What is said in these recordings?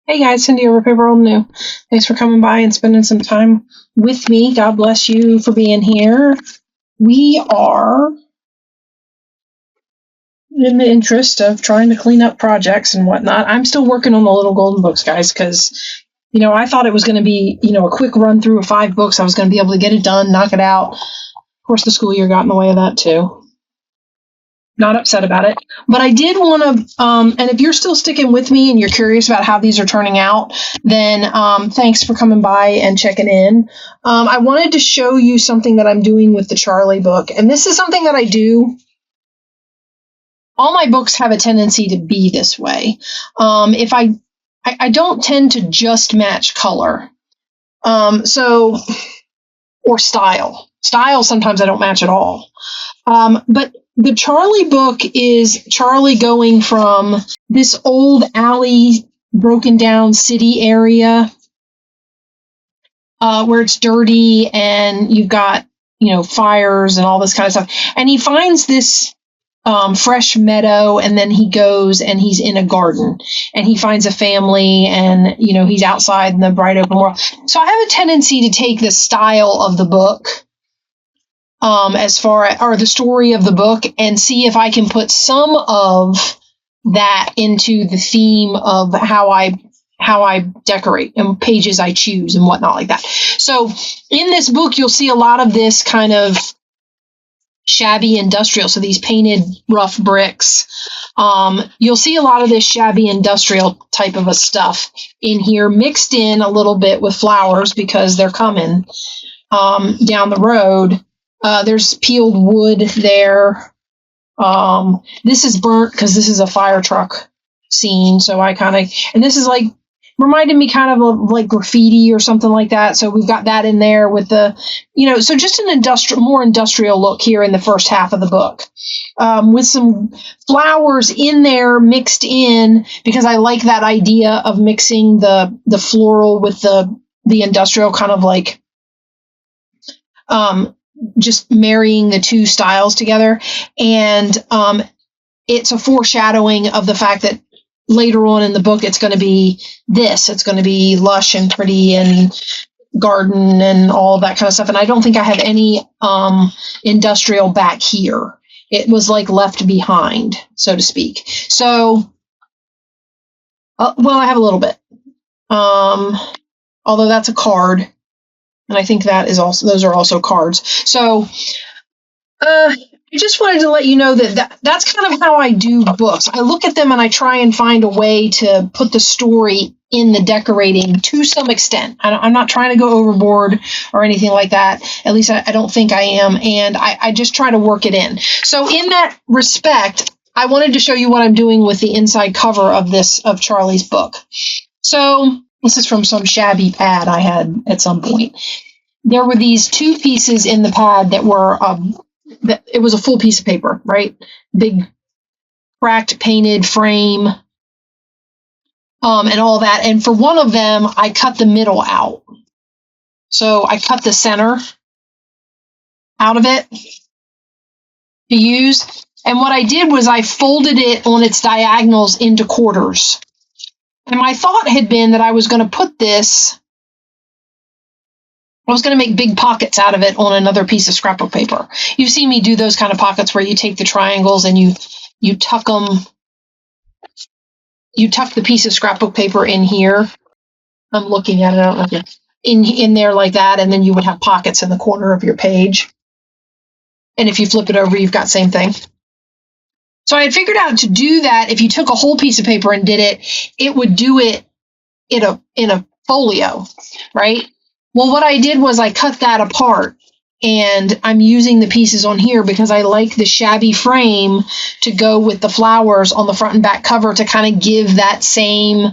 Hey guys, Cindy over paper.old.new. Thanks for coming by and spending some time with me. God bless you for being here. We are in the interest of trying to clean up projects and whatnot. I'm still working on the little golden books, guys, because I thought it was going to be a quick run through of 5 books. I was going to be able to get it done, knock it out. Of course, the school year got in the way of that too. Not upset about it, but I did want to, and if you're still sticking with me and you're curious about how these are turning out, then thanks for coming by and checking in. I wanted to show you something that I'm doing with the Charlie book, and this is something that I do. All my books have a tendency to be this way. If I don't tend to just match color, or style. Style sometimes I don't match at all, but the Charlie book is Charlie going from this old alley, broken down city area where it's dirty and you've got, fires and all this kind of stuff. And he finds this fresh meadow, and then he goes and he's in a garden and he finds a family, and, he's outside in the bright open world. So I have a tendency to take the style of the book or the story of the book, and see if I can put some of that into the theme of how I decorate and pages I choose and whatnot like that. So in this book, you'll see a lot of this kind of shabby industrial. So these painted rough bricks, you'll see a lot of this shabby industrial type of a stuff in here, mixed in a little bit with flowers because they're coming down the road. There's peeled wood there. This is burnt because this is a fire truck scene. So and this is like reminded me kind of like graffiti or something like that. So we've got that in there with the, so just an more industrial look here in the first half of the book, with some flowers in there mixed in, because I like that idea of mixing the floral with the industrial, kind of like, just marrying the two styles together. And it's a foreshadowing of the fact that later on in the book it's going to be lush and pretty and garden and all of that kind of stuff. And I don't think I have any industrial back here. It was like left behind, so to speak. So I have a little bit, although that's a card. And I think those are also cards. So I just wanted to let you know that's kind of how I do books. I look at them and I try and find a way to put the story in the decorating to some extent. I'm not trying to go overboard or anything like that. At least I don't think I am. And I just try to work it in. So in that respect, I wanted to show you what I'm doing with the inside cover of Charlie's book. So this is from some shabby pad I had at some point. There were these 2 pieces in the pad that were, it was a full piece of paper, right? Big cracked painted frame, and all that. And for one of them, I cut the middle out. So I cut the center out of it to use. And what I did was I folded it on its diagonals into quarters. And my thought had been that I was going to make big pockets out of it on another piece of scrapbook paper. You've seen me do those kind of pockets where you take the triangles and you tuck them. You tuck the piece of scrapbook paper in here. I'm looking at it. I don't know if in there like that, and then you would have pockets in the corner of your page. And if you flip it over, you've got same thing. So I had figured out to do that. If you took a whole piece of paper and did it, it would do it in a folio, right? Well, what I did was I cut that apart, and I'm using the pieces on here because I like the shabby frame to go with the flowers on the front and back cover to kind of give that same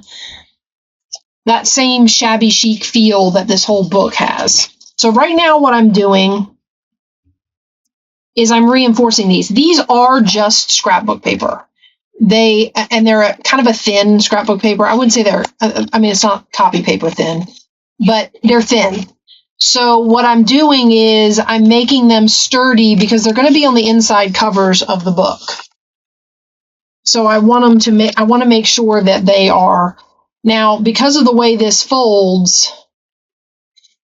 shabby chic feel that this whole book has. So right now what I'm doing is I'm reinforcing these. These are just scrapbook paper. They're kind of a thin scrapbook paper. I wouldn't say it's not copy paper thin, but they're thin. So what I'm doing is I'm making them sturdy because they're going to be on the inside covers of the book. So I want to make sure that they are Now, because of the way this folds,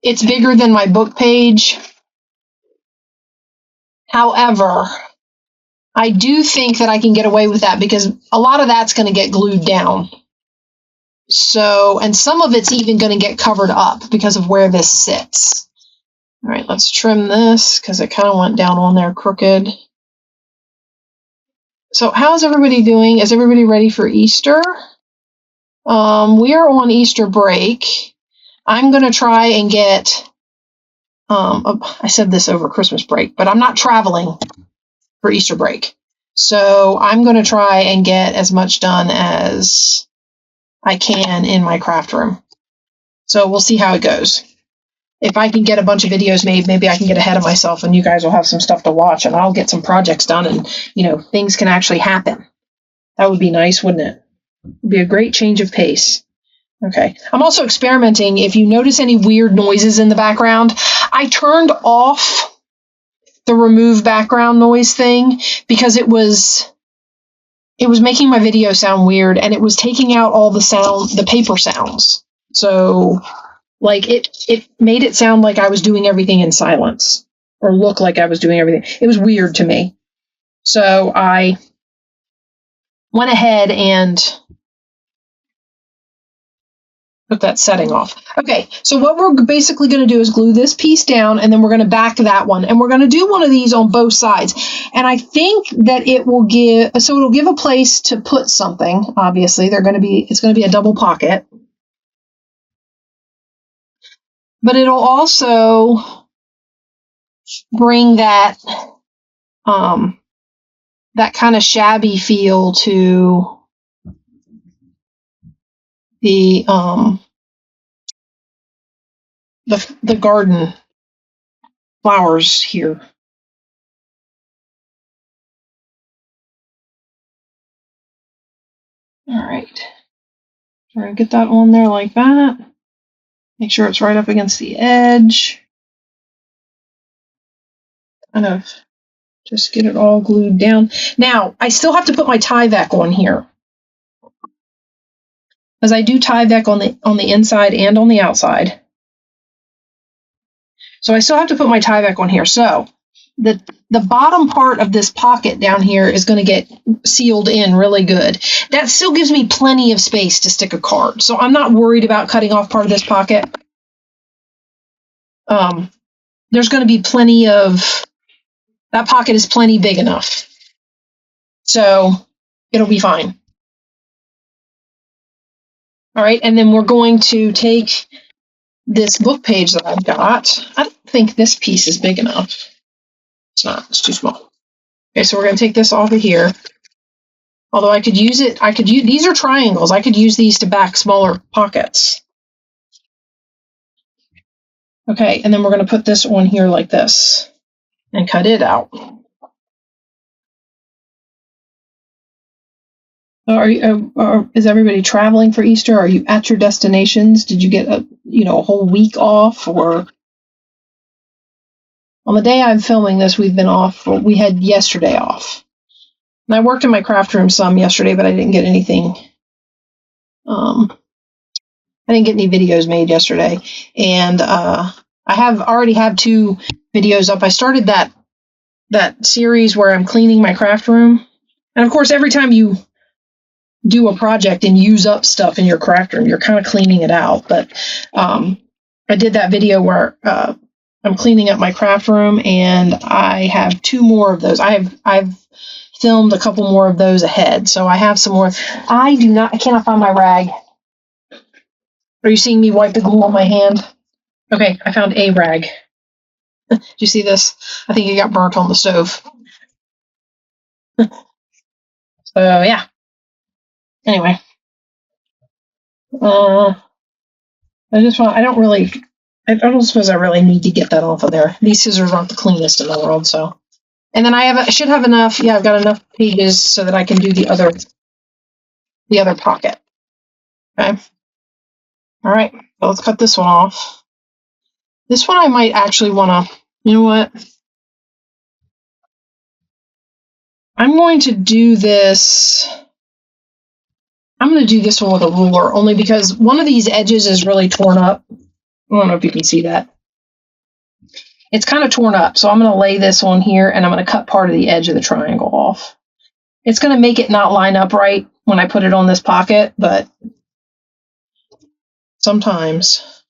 it's bigger than my book page. However, I do think that I can get away with that because a lot of that's going to get glued down. So, and some of it's even going to get covered up because of where this sits. All right, let's trim this because it kind of went down on there crooked. So how's everybody doing? Is everybody ready for Easter? We are on Easter break. I'm going to try and get, I said this over Christmas break, but I'm not traveling for Easter break. So I'm going to try and get as much done as I can in my craft room. So we'll see how it goes. If I can get a bunch of videos made, maybe I can get ahead of myself and you guys will have some stuff to watch and I'll get some projects done and, things can actually happen. That would be nice, wouldn't it? It would be a great change of pace. Okay. I'm also experimenting. If you notice any weird noises in the background, I turned off the remove background noise thing because it was making my video sound weird and it was taking out all the paper sounds. So like it made it sound like I was doing everything in silence or look like I was doing everything. It was weird to me. So I went ahead and put that setting off. Okay, so what we're basically going to do is glue this piece down and then we're going to back that one. And we're going to do one of these on both sides. And I think that it'll give a place to put something. Obviously, it's going to be a double pocket. But it'll also bring that that kind of shabby feel to the garden flowers here. All right. We're going to get that on there like that. Make sure it's right up against the edge. Kind of just get it all glued down. Now, I still have to put my Tyvek on here. Because I do Tyvek on the inside and on the outside. So I still have to put my Tyvek on here. So the bottom part of this pocket down here is going to get sealed in really good. That still gives me plenty of space to stick a card. So I'm not worried about cutting off part of this pocket. There's going to be plenty of, that pocket is plenty big enough. So it'll be fine. All right, and then we're going to take this book page that I've got. I don't think this piece is big enough. It's not, it's too small. Okay, so we're going to take this off of here. Although I could use it, these are triangles. I could use these to back smaller pockets. Okay, and then we're going to put this on here like this and cut it out. Is everybody traveling for Easter? Are you at your destinations? Did you get a whole week off? Or on the day I'm filming this, we've been off. We had yesterday off. And I worked in my craft room some yesterday, but I didn't get anything. I didn't get any videos made yesterday, and I already have 2 videos up. I started that series where I'm cleaning my craft room, and of course, every time you do a project and use up stuff in your craft room, you're kind of cleaning it out. But I did that video where I'm cleaning up my craft room, and I have 2 more of those. I've filmed a couple more of those ahead, so I have some more. I cannot find my rag. Are you seeing me wipe the glue on my hand? Okay, I found a rag. Did you see this? I think it got burnt on the stove. So yeah. Anyway, I don't suppose I really need to get that off of there. These scissors aren't the cleanest in the world, so. And then I should have enough. Yeah, I've got enough pages so that I can do the other pocket. Okay. All right. So let's cut this one off. This one I might actually want to. You know what? I'm going to do this I'm going to do this one with a ruler only because one of these edges is really torn up. I don't know if you can see that. It's kind of torn up, so I'm going to lay this on here and I'm going to cut part of the edge of the triangle off. It's going to make it not line up right when I put it on this pocket, but sometimes.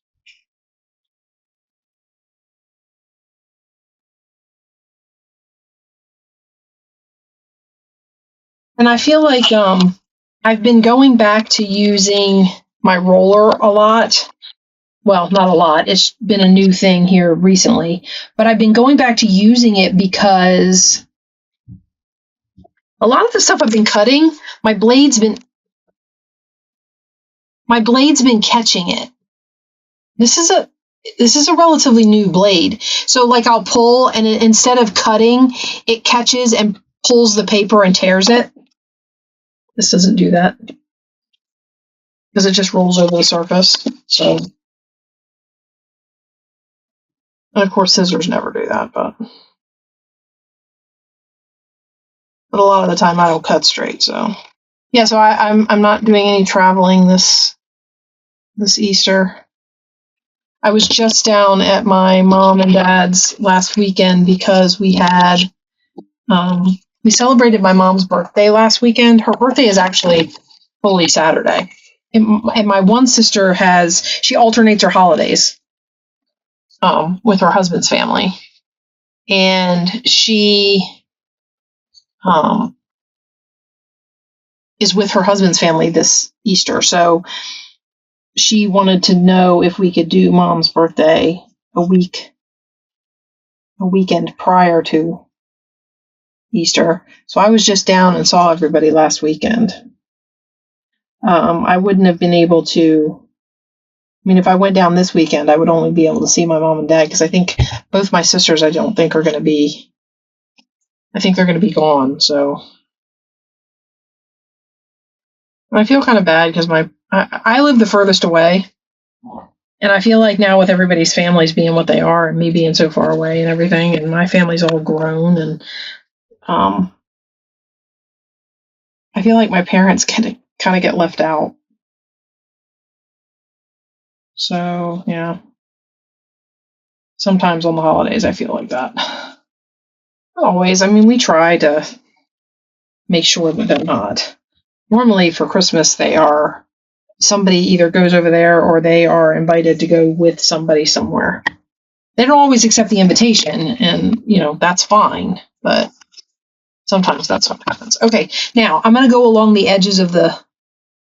And I feel like I've been going back to using my roller a lot. Well, not a lot. It's been a new thing here recently, but I've been going back to using it because a lot of the stuff I've been cutting, my blade's been catching it. This is a relatively new blade. So like I'll pull and instead of cutting, it catches and pulls the paper and tears it. This doesn't do that because it just rolls over the surface. So, and of course scissors never do that, but a lot of the time I don't cut straight. So yeah, so I'm not doing any traveling this Easter. I was just down at my mom and dad's last weekend because we had we celebrated my mom's birthday last weekend. Her birthday is actually Holy Saturday. And my one sister she alternates her holidays with her husband's family. And she is with her husband's family this Easter. So she wanted to know if we could do mom's birthday a weekend prior to Easter. So I was just down and saw everybody last weekend. I wouldn't have been able to. I mean, if I went down this weekend, I would only be able to see my mom and dad because I think both my sisters, I think they're going to be gone. So I feel kind of bad because I live the furthest away. And I feel like now with everybody's families being what they are and me being so far away and everything, and my family's all grown, and I feel like my parents kind of get left out. So, yeah. Sometimes on the holidays I feel like that. Not always. I mean, we try to make sure that they're not. Normally for Christmas somebody either goes over there or they are invited to go with somebody somewhere. They don't always accept the invitation, and that's fine, but sometimes that's what happens. Okay, now I'm going to go along the edges of the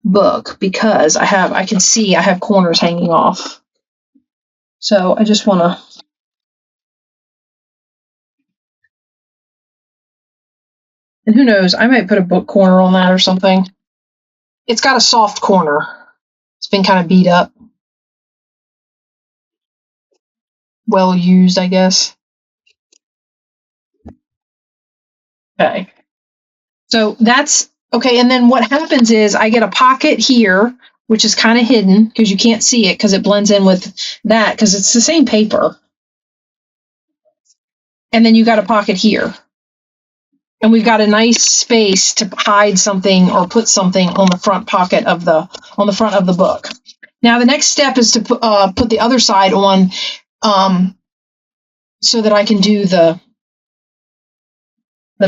book because I can see I have corners hanging off. So I just want to and who knows, I might put a book corner on that or something. It's got a soft corner. It's been kind of beat up. Well used, I guess. Okay. So that's okay. And then what happens is I get a pocket here, which is kind of hidden because you can't see it because it blends in with that because it's the same paper. And then you got a pocket here. And we've got a nice space to hide something or put something on the front pocket on the front of the book. Now the next step is to put the other side on so that I can do the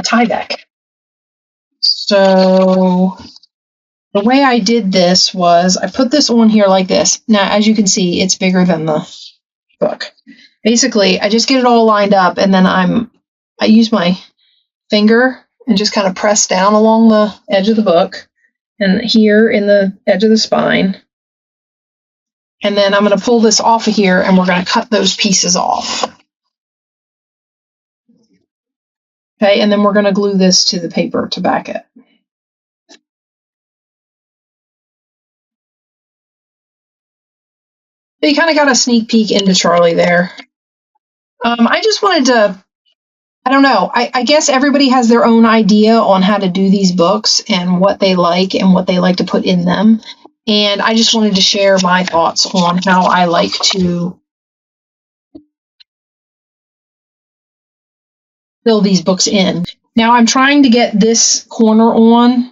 tie back. So the way I did this was I put this on here like this. Now, as you can see, it's bigger than the book. Basically, I just get it all lined up, and then I use my finger and just kind of press down along the edge of the book and here in the edge of the spine. And then I'm going to pull this off of here, and we're going to cut those pieces off. Okay, and then we're going to glue this to the paper to back it. So you kind of got a sneak peek into Charlie there. I just wanted to, I don't know, I guess everybody has their own idea on how to do these books and what they like to put in them. And I just wanted to share my thoughts on how I like to fill these books in. Now I'm trying to get this corner on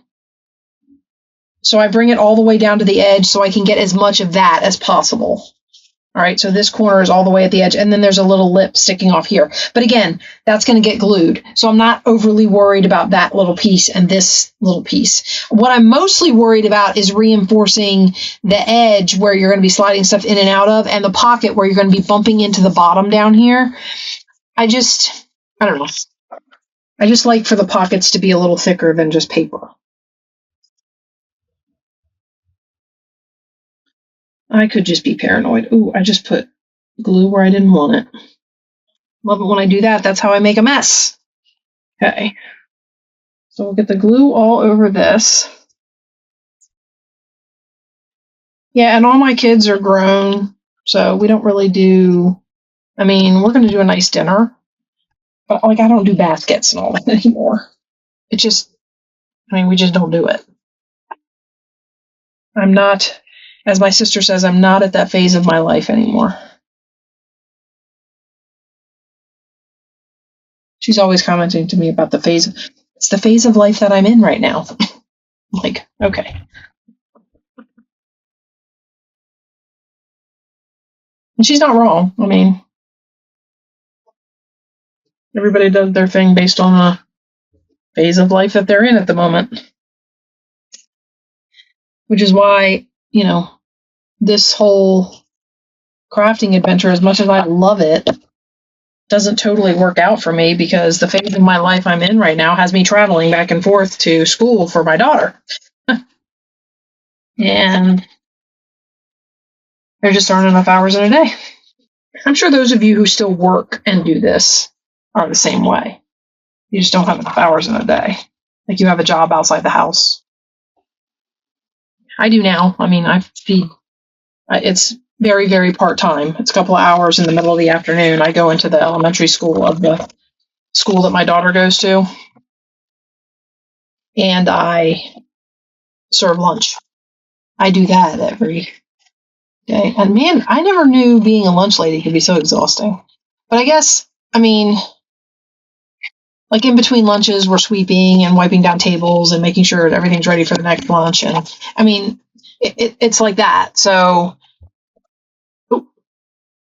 So I bring it all the way down to the edge so I can get as much of that as possible. All right, so this corner is all the way at the edge, and then there's a little lip sticking off here. But again, that's going to get glued, so I'm not overly worried about that little piece and this little piece. What I'm mostly worried about is reinforcing the edge where you're going to be sliding stuff in and out of, and the pocket where you're going to be bumping into the bottom down here. I don't know. I just like for the pockets to be a little thicker than just paper. I could just be paranoid. Ooh, I just put glue where I didn't want it. Love it when I do that. That's how I make a mess. Okay. So we'll get the glue all over this. Yeah, and all my kids are grown, so we don't really do, I mean, we're going to do a nice dinner, but like I don't do baskets and all that anymore. It just, I mean, we just don't do it. I'm not, as my sister says, I'm not at that phase of my life anymore. She's always commenting to me about the phase. It's the phase of life that I'm in right now. I'm like, okay. And she's not wrong. I mean, everybody does their thing based on the phase of life that they're in at the moment. Which is why, you know, this whole crafting adventure, as much as I love it, doesn't totally work out for me because the phase of my life I'm in right now has me traveling back and forth to school for my daughter. And there just aren't enough hours in a day. I'm sure those of you who still work and do this are the same way. You just don't have enough hours in a day. Like you have a job outside the house. I do now. I mean, I feed, it's very, very part-time. It's a couple of hours in the middle of the afternoon. I go into the elementary school of the school that my daughter goes to, and I serve lunch. I do that every day. And man, I never knew being a lunch lady could be so exhausting. But I guess, I mean, like in between lunches, we're sweeping and wiping down tables and making sure everything's ready for the next lunch. And I mean, it's like that. So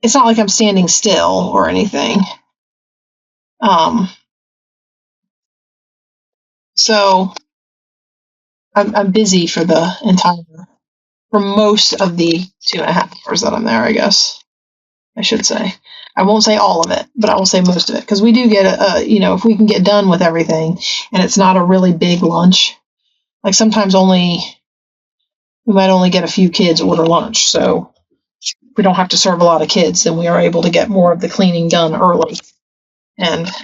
it's not like I'm standing still or anything. So I'm busy for most of the 2.5 hours that I'm there, I guess I should say. I won't say all of it, but I will say most of it, because we do get if we can get done with everything and it's not a really big lunch, like sometimes we might only get a few kids order lunch. So if we don't have to serve a lot of kids, then we are able to get more of the cleaning done early and it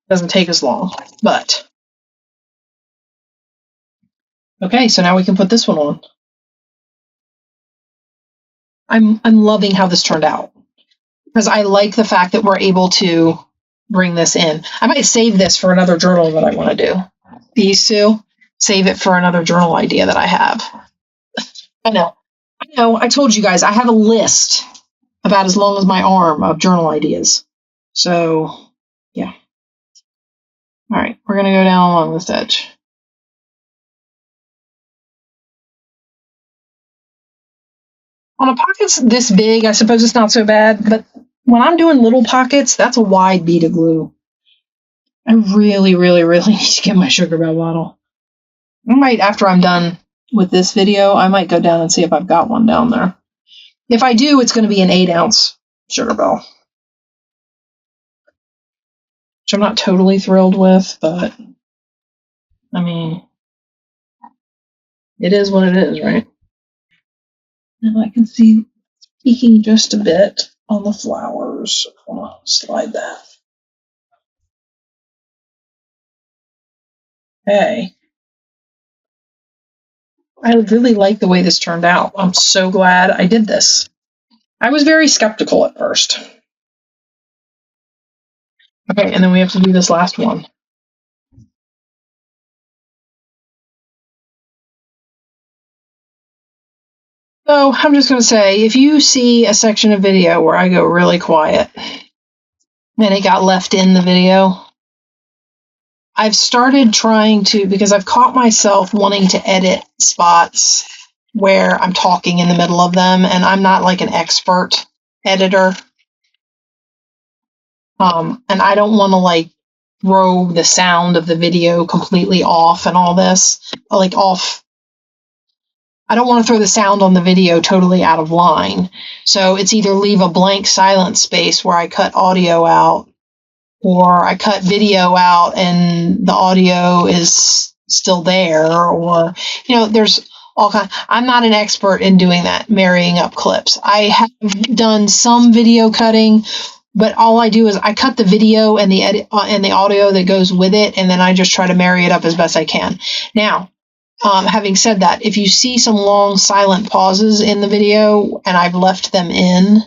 doesn't take as long. But okay, so now we can put this one on. I'm loving how this turned out because I like the fact that we're able to bring this in. I might save this for another journal that I want to do. These two, save it for another journal idea that I have. I know. I told you guys I have a list about as long as my arm of journal ideas. So, yeah. All right, we're going to go down along this edge. On a pocket's this big, I suppose it's not so bad, but when I'm doing little pockets, that's a wide bead of glue. I really, really, really need to get my sugar bell bottle. I might, after I'm done with this video, I might go down and see if I've got one down there. If I do, it's going to be an 8-ounce sugar bell, which I'm not totally thrilled with, but I mean, it is what it is, right? And I can see peeking just a bit on the flowers. I'm going to slide that. Okay. I really like the way this turned out. I'm so glad I did this. I was very skeptical at first. Okay, and then we have to do this last one. So I'm just going to say, if you see a section of video where I go really quiet and it got left in the video, I've started trying to, because I've caught myself wanting to edit spots where I'm talking in the middle of them, and I'm not like an expert editor. And I don't want to like throw the sound of the video completely off and all this, like off. I don't want to throw the sound on the video totally out of line. So it's either leave a blank silent space where I cut audio out, or I cut video out and the audio is still there, or, there's all kinds. I'm not an expert in doing that, marrying up clips. I have done some video cutting, but all I do is I cut the video and the edit and the audio that goes with it, and then I just try to marry it up as best I can. Now, having said that, if you see some long silent pauses in the video and I've left them in,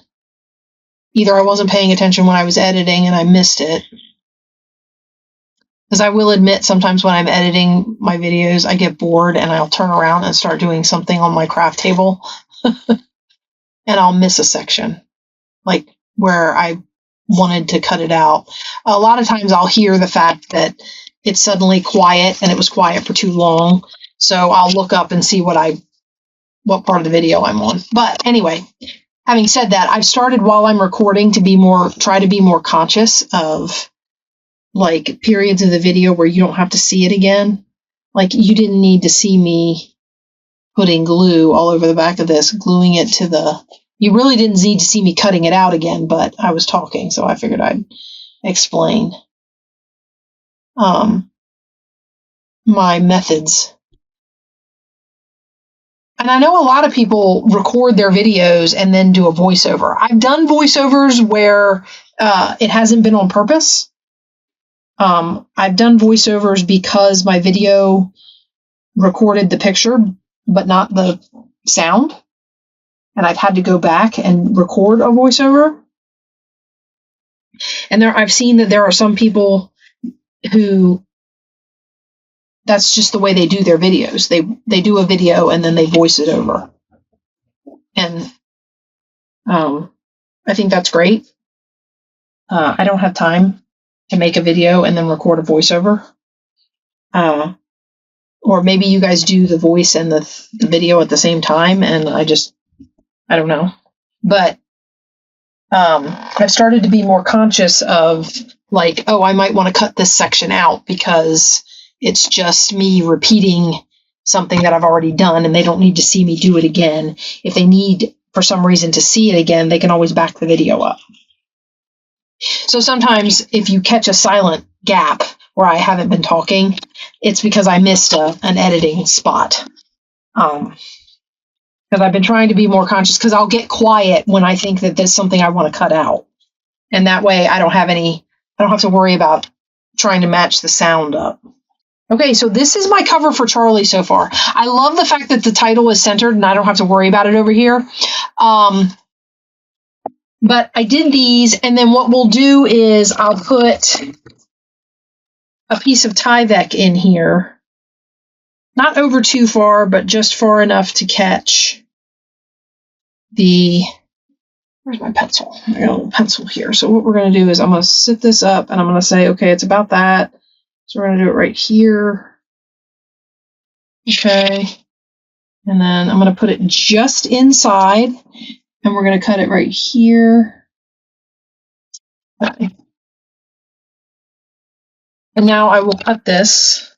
either I wasn't paying attention when I was editing and I missed it. Because I will admit, sometimes when I'm editing my videos, I get bored and I'll turn around and start doing something on my craft table and I'll miss a section, like where I wanted to cut it out. A lot of times I'll hear the fact that it's suddenly quiet and it was quiet for too long. So I'll look up and see what part of the video I'm on. But anyway, having said that, I've started while I'm recording to try to be more conscious of like periods of the video where you don't have to see it again. Like, you didn't need to see me putting glue all over the back of this, gluing it to you really didn't need to see me cutting it out again, but I was talking, so I figured I'd explain my methods. And I know a lot of people record their videos and then do a voiceover. I've done voiceovers where it hasn't been on purpose. I've done voiceovers because my video recorded the picture, but not the sound. And I've had to go back and record a voiceover. And I've seen that there are some people who that's just the way they do their videos. They do a video and then they voice it over. And I think that's great. I don't have time to make a video and then record a voiceover. Or maybe you guys do the voice and the video at the same time, and I don't know. But I've started to be more conscious of like, oh, I might want to cut this section out because it's just me repeating something that I've already done and they don't need to see me do it again. If they need, for some reason, to see it again, they can always back the video up. So sometimes if you catch a silent gap where I haven't been talking, it's because I missed an editing spot. Because I've been trying to be more conscious, because I'll get quiet when I think that there's something I want to cut out. And that way I don't have to worry about trying to match the sound up. Okay, so this is my cover for Charlie so far. I love the fact that the title is centered and I don't have to worry about it over here. But I did these, and then what we'll do is I'll put a piece of Tyvek in here. Not over too far, but just far enough to catch where's my pencil? I got a little pencil here. So what we're going to do is I'm going to sit this up and I'm going to say, okay, it's about that. So we're going to do it right here. Okay. And then I'm going to put it just inside, and we're going to cut it right here. Okay. And now I will cut this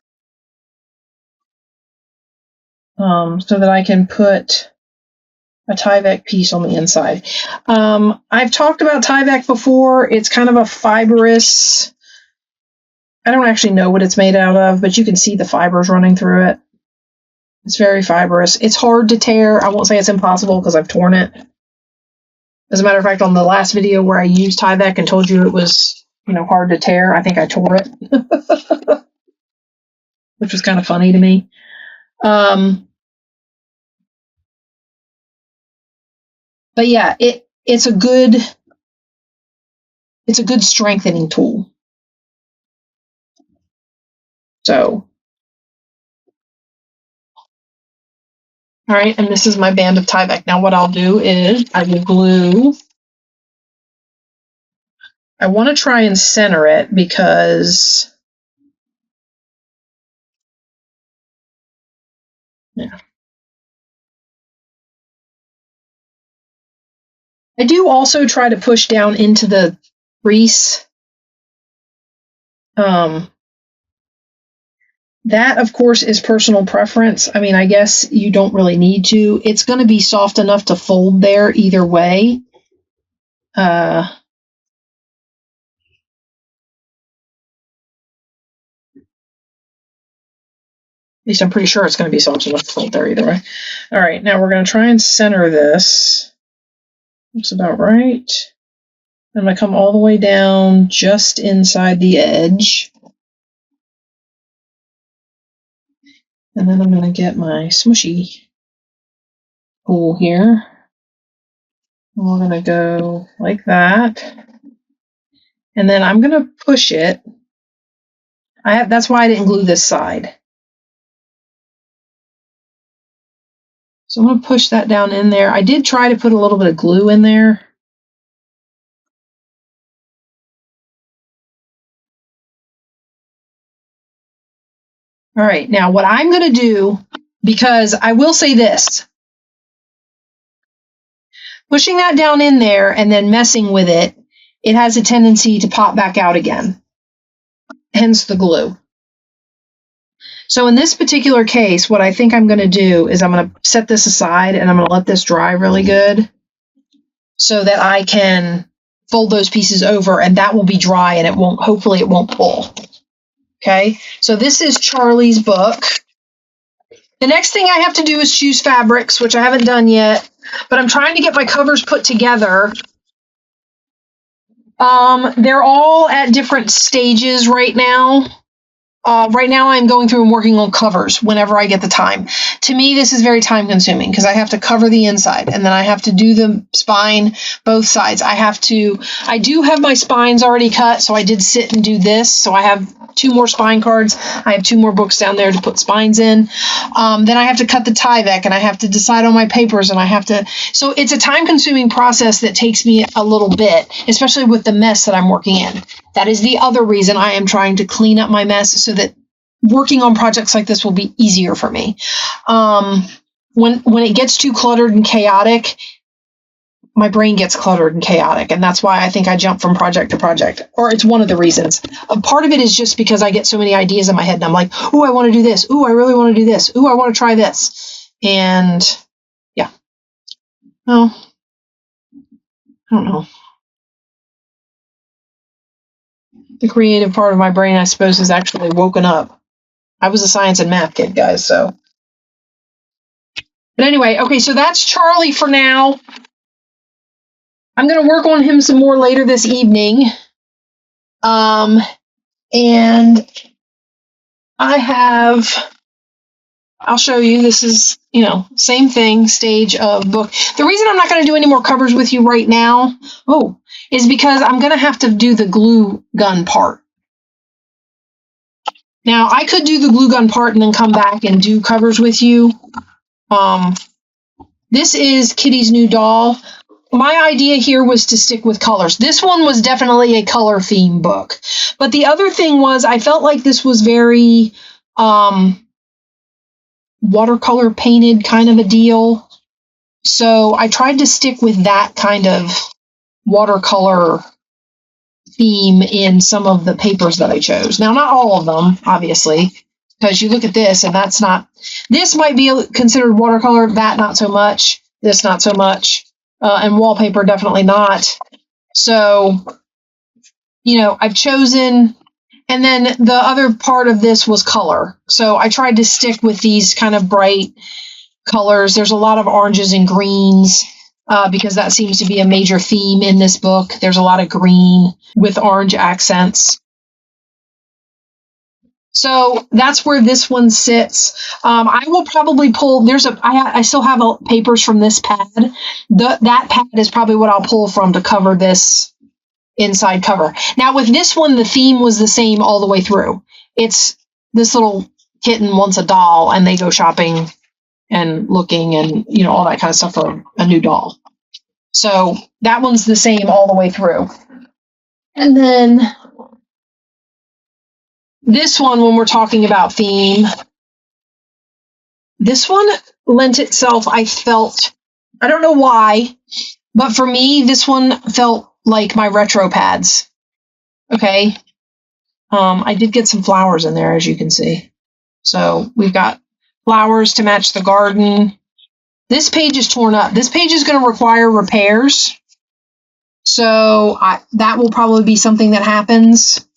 so that I can put a Tyvek piece on the inside. I've talked about Tyvek before. It's kind of a fibrous, I don't actually know what it's made out of, but you can see the fibers running through it. It's very fibrous. It's hard to tear. I won't say it's impossible because I've torn it. As a matter of fact, on the last video where I used Tyvek and told you it was, hard to tear, I think I tore it, which was kind of funny to me. But yeah, it's a good strengthening tool. So, all right, and this is my band of Tyvek. Now what I'll do is I will glue. I want to try and center it because Yeah. I do also try to push down into the crease. That, of course, is personal preference. I mean, I guess you don't really need to. It's going to be soft enough to fold there either way. At least I'm pretty sure it's going to be soft enough to fold there either way. All right, now we're going to try and center this. Looks about right. I'm going to come all the way down just inside the edge. And then I'm going to get my smushy tool here. And we're going to go like that. And then I'm going to push it. That's why I didn't glue this side. So I'm going to push that down in there. I did try to put a little bit of glue in there. All right, now what I'm going to do, because I will say this, pushing that down in there and then messing with it, it has a tendency to pop back out again, hence the glue. So in this particular case, what I think I'm going to do is I'm going to set this aside and I'm going to let this dry really good so that I can fold those pieces over and that will be dry and hopefully it won't pull. Okay, so this is Charlie's book. The next thing I have to do is choose fabrics, which I haven't done yet, but I'm trying to get my covers put together. They're all at different stages right now. Right now I'm going through and working on covers whenever I get the time. To me, this is very time consuming because I have to cover the inside and then I have to do the spine, both sides. I do have my spines already cut, so I did sit and do this. So I have 2 more spine cards. I have 2 more books down there to put spines in. Then I have to cut the Tyvek and I have to decide on my papers and so it's a time consuming process that takes me a little bit, especially with the mess that I'm working in. That is the other reason I am trying to clean up my mess so that working on projects like this will be easier for me. When it gets too cluttered and chaotic, my brain gets cluttered and chaotic, and that's why I think I jump from project to project, or it's one of the reasons. A part of it is just because I get so many ideas in my head, and I'm like, "Ooh, I want to do this. Ooh, I really want to do this. Ooh, I want to try this." And yeah, well, I don't know. The creative part of my brain, I suppose, has actually woken up. I was a science and math kid, guys, so. But anyway, okay, so that's Charlie for now. I'm going to work on him some more later this evening. And I'll show you, this is, same thing, stage of book. The reason I'm not going to do any more covers with you right now, is because I'm going to have to do the glue gun part. Now, I could do the glue gun part and then come back and do covers with you. This is Kitty's new doll. My idea here was to stick with colors. This one was definitely a color theme book. But the other thing was I felt like this was very watercolor painted kind of a deal. So I tried to stick with that kind of watercolor theme in some of the papers that I chose. Now, not all of them, obviously, because you look at this and this might be considered watercolor, that not so much, this not so much, and wallpaper definitely not. So, I've chosen, and then the other part of this was color. So I tried to stick with these kind of bright colors. There's a lot of oranges and greens. Because that seems to be a major theme in this book. There's a lot of green with orange accents. So that's where this one sits. I will probably pull, I still have papers from this pad. That pad is probably what I'll pull from to cover this inside cover. Now with this one, the theme was the same all the way through. It's this little kitten wants a doll and they go shopping and looking and, all that kind of stuff for a new doll. So that one's the same all the way through. And then this one, when we're talking about theme, This one lent itself, I felt, I don't know why, but for me, this one felt like my retro pads. Okay. I did get some flowers in there, as you can see. So we've got flowers to match the garden. This page is torn up. This page is going to require repairs. So that will probably be something that happens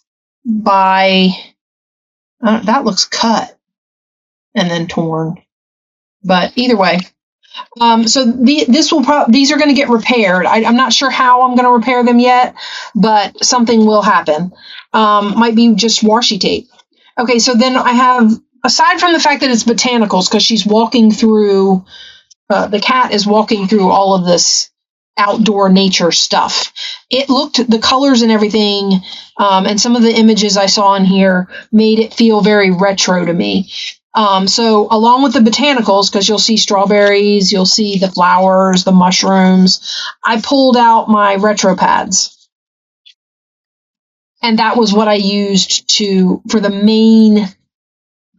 by, that looks cut and then torn. But either way, so these are going to get repaired. I'm not sure how I'm going to repair them yet, but something will happen. Might be just washi tape. Okay, so then I have, aside from the fact that it's botanicals, because she's walking through, the cat is walking through all of this outdoor nature stuff. It looked, the colors and everything, and some of the images I saw in here made it feel very retro to me. So along with the botanicals, because you'll see strawberries, you'll see the flowers, the mushrooms, I pulled out my retro pads. And that was what I used for the main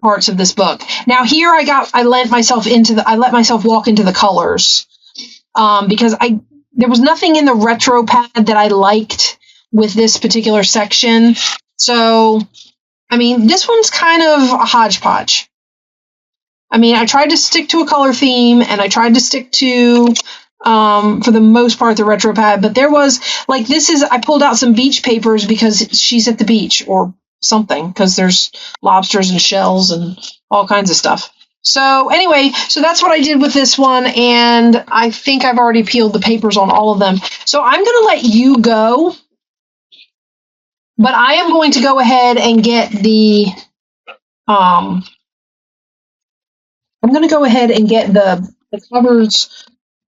parts of this book. Now here I let myself walk into the colors, because there was nothing in the retro pad that I liked with this particular section. So, I mean, this one's kind of a hodgepodge. I mean, I tried to stick to a color theme, and I tried to stick to, for the most part, the retro pad. But there was, like, I pulled out some beach papers because she's at the beach or something, because there's lobsters and shells and all kinds of stuff. So anyway, so that's what I did with this one, and I think I've already peeled the papers on all of them. So I'm going to let you go, but I am going to go ahead and get the, I'm going to go ahead and get the covers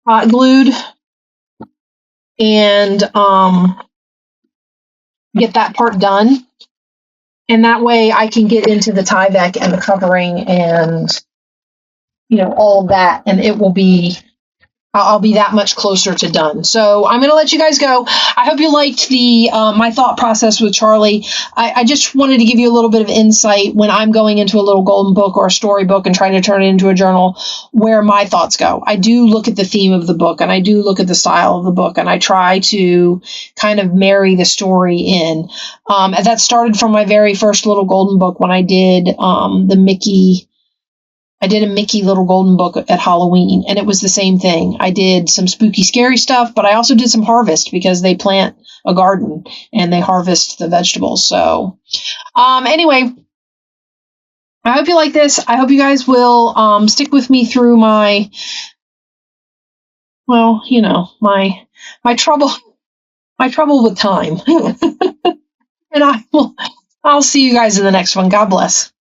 hot glued and get that part done. And that way I can get into the Tyvek and the covering and, all of that. And it will be, I'll be that much closer to done. So I'm going to let you guys go. I hope you liked my thought process with Charlie. I just wanted to give you a little bit of insight when I'm going into a little golden book or a storybook and trying to turn it into a journal, where my thoughts go. I do look at the theme of the book, and I do look at the style of the book, and I try to kind of marry the story in. And that started from my very first little golden book when I did I did a Mickey little golden book at Halloween, and it was the same thing. I did some spooky, scary stuff, but I also did some harvest, because they plant a garden and they harvest the vegetables. So, anyway, I hope you like this. I hope you guys will stick with me through my trouble with time. And I'll see you guys in the next one. God bless.